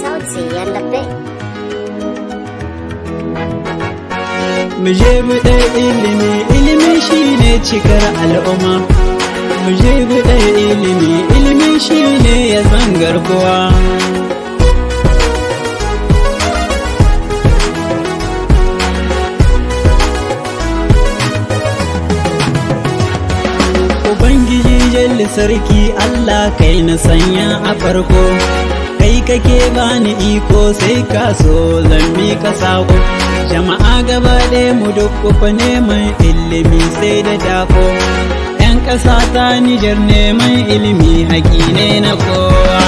Sauti Yallaɓe. Mu je buɗe ilimi, ilimi shine cikar al'umma. Mu je buɗe ilimi, ilimi shine ya zangar kowa. Ubangiji jalli sarki Allah kai na sanya a farko, kai kake bani iko sai ka so zan mika sako. Jama'a gaba ɗaya mu duk kufa neman ilimi sai da dako. 'Yan ƙasa ta Nijar neman ilimi haƙi ne na kowa.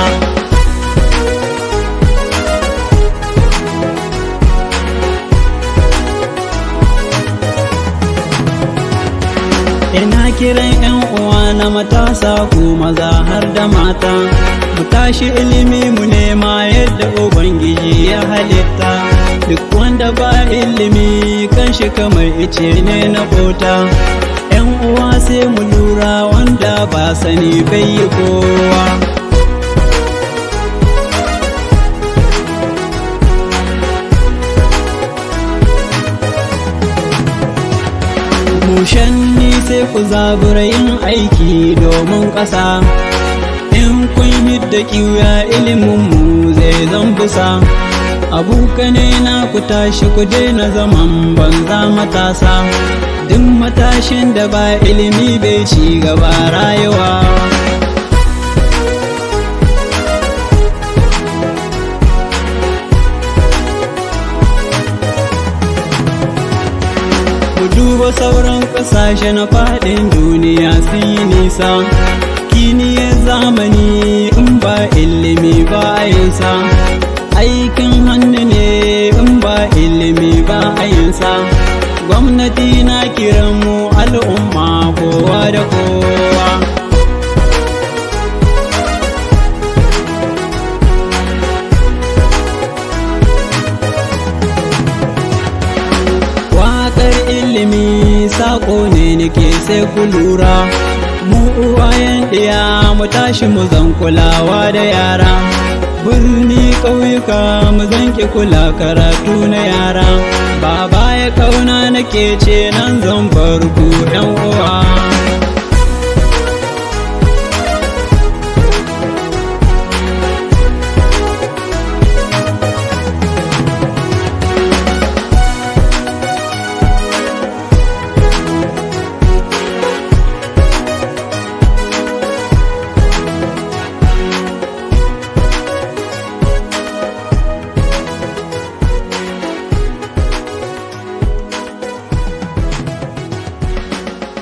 Ina kiran 'yan uwa na matasa ku maza har da mata, mu tashi ilimi mu nema yadda Ubangiji ya halitta. Duk wanda ba ilimi kan shi kamar ice ne na bota. 'Yan uwa sai mu lura wanda ba sani bai yi kowa. Mushanni sai ku zabura yin aiki domin ƙasa. In kun hidda kiwya iliminmu zai zan busa. Abokane na ku tashi ku daina zaman banza matasa. Duk matashin da ba ilimi bai ci gaba rayuwa. Duba sauran ƙasashe na faɗin duniya sun yi nisa. Kiniyar zamani in ba ilimi ba yinsa. Aikin hannu ne in ba ilimi ba yinsa. Gwamnati na kiran mu al'umma kowa da kowa. Ilimi sako ne nake sai ku lura, mu uwayen ɗiya mu tashi mu zan kulawa da yara. Birni ƙauyuka mu zanki kula karatu na yara. Baba ya kauna nake ce nan zan bar ku 'yan uwa.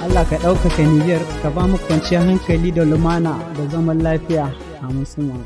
Allah ka ɗaukaka Nijar, ka ba mu kwanciyar hankali da lumana da zaman lafiya a musulman.